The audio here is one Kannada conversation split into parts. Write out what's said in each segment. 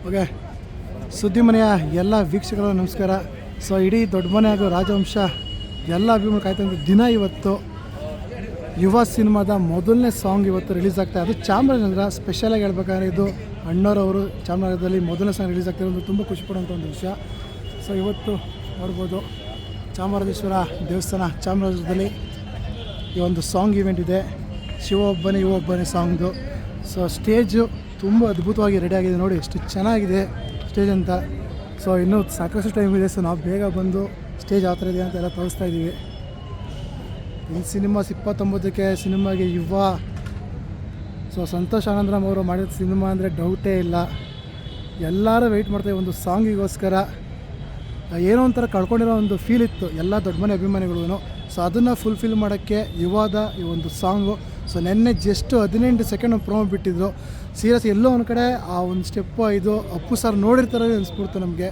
ಓಕೆ, ಸುದ್ದಿ ಮನೆಯ ಎಲ್ಲ ವೀಕ್ಷಕರು ನಮಸ್ಕಾರ. ಸೊ ಇಡೀ ದೊಡ್ಡ ಮನೆ ಹಾಗೂ ರಾಜವಂಶ ಎಲ್ಲ ಅಭಿಮಾನ ಕಾಯ್ತಾ ದಿನ ಇವತ್ತು ಯುವ ಸಿನಿಮಾದ ಮೊದಲನೇ ಸಾಂಗ್ ಇವತ್ತು ರಿಲೀಸ್ ಆಗ್ತಾಯಿದೆ. ಅದು ಚಾಮರಾಜನಗರ. ಸ್ಪೆಷಲಾಗಿ ಹೇಳ್ಬೇಕಾದ್ರೆ ಇದು ಅಣ್ಣರವರು ಚಾಮರಾಜನಗರದಲ್ಲಿ ಮೊದಲನೇ ಸಾಂಗ್ ರಿಲೀಸ್ ಆಗ್ತಿರೋದು ತುಂಬ ಖುಷಿ ಪಡುವಂಥ ಒಂದು ವಿಷಯ. ಸೊ ಇವತ್ತು ನೋಡ್ಬೋದು ಚಾಮರಾಜೇಶ್ವರ ದೇವಸ್ಥಾನ ಚಾಮರಾಜದಲ್ಲಿ ಈ ಒಂದು ಸಾಂಗ್ ಇವೆಂಟ್ ಇದೆ. ಶಿವ ಒಬ್ಬನೇ ಸಾಂಗ್ದು. ಸೊ ಸ್ಟೇಜು ತುಂಬ ಅದ್ಭುತವಾಗಿ ರೆಡಿಯಾಗಿದೆ. ನೋಡಿ ಎಷ್ಟು ಚೆನ್ನಾಗಿದೆ ಸ್ಟೇಜ್ ಅಂತ. ಸೊ ಇನ್ನೂ ಸಾಕಷ್ಟು ಟೈಮ್ ಇದೆ. ಸೊ ನಾವು ಬೇಗ ಬಂದು ಸ್ಟೇಜ್ ಯಾವ ಥರ ಇದೆ ಅಂತೆಲ್ಲ ತೋರಿಸ್ತಾ ಇದ್ದೀವಿ. ಈ ಸಿನಿಮಾ 29ಕ್ಕೆ ಸಿನಿಮಾಗೆ ಯುವ. ಸೊ ಸಂತೋಷ್ ಆನಂದರಾಮ್ ಅವರು ಮಾಡಿದ ಸಿನಿಮಾ ಅಂದರೆ ಡೌಟೇ ಇಲ್ಲ. ಎಲ್ಲರೂ ವೆಯ್ಟ್ ಮಾಡ್ತಾಯಿವೆ ಒಂದು ಸಾಂಗಿಗೋಸ್ಕರ. ಏನೋ ಒಂಥರ ಕಳ್ಕೊಂಡಿರೋ ಒಂದು ಫೀಲ್ ಇತ್ತು ಎಲ್ಲ ದೊಡ್ಡ ಮನೆ ಅಭಿಮಾನಿಗಳಿಗೂ. ಸೊ ಅದನ್ನು ಫುಲ್ಫಿಲ್ ಮಾಡೋಕ್ಕೆ ಯುವದ ಈ ಒಂದು ಸಾಂಗು. ಸೊ ನೆನ್ನೆ ಜಸ್ಟ್ 18 ಸೆಕೆಂಡ್ ಪ್ರೋಮೋ ಬಿಟ್ಟಿದ್ರು. ಸೀರಿಯಸ್ ಎಲ್ಲೋ ಒಂದು ಕಡೆ ಆ ಒಂದು ಸ್ಟೆಪ್ಪು ಇದು ಅಪ್ಪು ಸರ್ ನೋಡಿರ್ತಾರೆ ಅನಿಸ್ಬಿಡ್ತು ನಮಗೆ.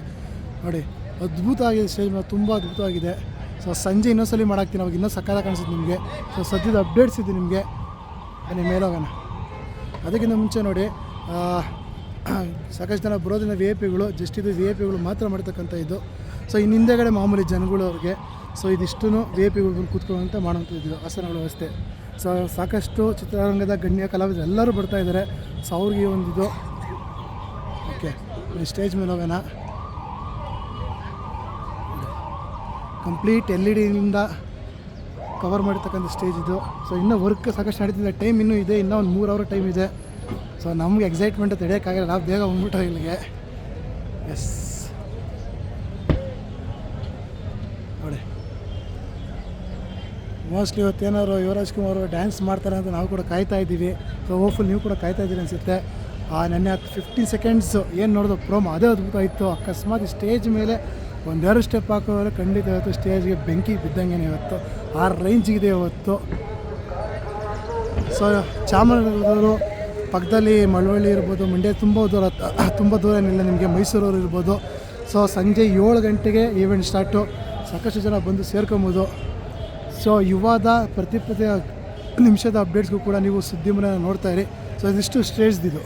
ನೋಡಿ ಅದ್ಭುತ ಆಗಿದೆ ಸ್ಟೇಜ್ ಮೇಲೆ, ತುಂಬ ಅದ್ಭುತವಾಗಿದೆ. ಸೊ ಸಂಜೆ ಇನ್ನೊಂದ್ಸಲಿ ಮಾಡಾಕ್ತೀನಿ, ಅವಾಗ ಇನ್ನೂ ಸಕ್ಕತ್ತಾಗಿ ಕಾಣಿಸುತ್ತೆ ನಿಮಗೆ. ಸೊ ಸದ್ಯದ ಅಪ್ಡೇಟ್ಸ್ ಇದೆ ನಿಮಗೆ. ಬನ್ನಿ ಮೇಲೋಗೋಣ. ಅದಕ್ಕಿಂತ ಮುಂಚೆ ನೋಡಿ ಸಾಕಷ್ಟು ಜನ ಬರೋದಿನ ವಿ ಐ ಪಿಗಳು. ಜಸ್ಟ್ ಇದು ವಿ ಐ ಪಿಗಳು ಮಾತ್ರ ಮಾಡ್ತಕ್ಕಂಥ ಇದು. ಸೊ ಇನ್ನು ಹಿಂದೆಗಡೆ ಮಾಮೂಲಿ ಜನಗಳು ಅವ್ರಿಗೆ. ಸೊ ಇದಿಷ್ಟು ವಿ ಐ ಪಿಗಳು ಕೂತ್ಕೊಳ್ಳುವಂಥ ಮಾಡೋಂಥದ್ದು ಆಸನಗಳ ವ್ಯವಸ್ಥೆ. ಸೊ ಸಾಕಷ್ಟು ಚಿತ್ರರಂಗದ ಗಣ್ಯ ಕಲಾವಿದರು ಎಲ್ಲರೂ ಬರ್ತಾಯಿದ್ದಾರೆ. ಸೊ ಅವ್ರಿಗೆ ಒಂದಿದು. ಓಕೆ, ಸ್ಟೇಜ್ ಮೇಲೆ ಹೋಗೋಣ. ಕಂಪ್ಲೀಟ್ LED ಕವರ್ ಮಾಡಿರ್ತಕ್ಕಂಥ ಸ್ಟೇಜ್ ಇದು. ಸೊ ಇನ್ನೂ ವರ್ಕ್ ಸಾಕಷ್ಟು ನಡೀತಿದೆ. ಟೈಮ್ ಇನ್ನೂ ಇದೆ, ಇನ್ನೂ ಒಂದು 3 ಅವರ್ ಟೈಮ್ ಇದೆ. ಸೊ ನಮಗೆ ಎಕ್ಸೈಟ್ಮೆಂಟ್ ತಡೆಯೋಕ್ಕಾಗಲ್ಲ, ನಾವು ಬೇಗ ಬಂದ್ಬಿಟ್ಟು ಇಲ್ಲಿಗೆ. ಎಸ್ ನೋಡಿ, ಮೋಸ್ಟ್ಲಿ ಇವತ್ತೇನಾದ್ರು ಯುವರಾಜ್ ಕುಮಾರ್ ಡ್ಯಾನ್ಸ್ ಮಾಡ್ತಾರೆ ಅಂತ ನಾವು ಕೂಡ ಕಾಯ್ತಾ ಇದ್ದೀವಿ. ಸೊ ಹೋಪ್ಫುಲ್ ನೀವು ಕೂಡ ಕಾಯ್ತಾ ಇದ್ದೀರಿ ಅನಿಸುತ್ತೆ. ನೆನ್ನೆ 15 ಸೆಕೆಂಡ್ಸ್ ಏನು ನೋಡೋದು ಪ್ರೋಮೋ ಅದೇ ಅದ್ಭುತ ಇತ್ತು. ಅಕಸ್ಮಾತ್ ಸ್ಟೇಜ್ ಮೇಲೆ ಒಂದೆರಡು ಸ್ಟೆಪ್ ಹಾಕೋದ್ರೆ ಖಂಡಿತ ಇವತ್ತು ಸ್ಟೇಜ್ಗೆ ಬೆಂಕಿ ಬಿದ್ದಂಗೆ ಇವತ್ತು. ಆ ರೇಂಜಿಗಿದೆ ಇವತ್ತು. ಸೊ ಚಾಮರಾಜನಗರದವರು ಪಕ್ಕದಲ್ಲಿ ಮಳವಳ್ಳಿ ಇರ್ಬೋದು, ಮಂಡ್ಯ ತುಂಬ ದೂರ ಏನಿಲ್ಲ ನಿಮಗೆ, ಮೈಸೂರವರು ಇರ್ಬೋದು. ಸೊ ಸಂಜೆ 7 ಗಂಟೆಗೆ ಈವೆಂಟ್ ಸ್ಟಾರ್ಟು. ಸಾಕಷ್ಟು ಜನ ಬಂದು ಸೇರ್ಕೊಬೋದು. ಸೊ ಯುವದ ಪ್ರತಿ ನಿಮಿಷದ ಅಪ್ಡೇಟ್ಸ್ಗೂ ಕೂಡ ನೀವು ಸುದ್ದಿ ಮನೆ ನೋಡ್ತಾಯಿರಿ. ಸೊ ಇದಿಷ್ಟು ಸ್ಟೇಜ್ದಿದು.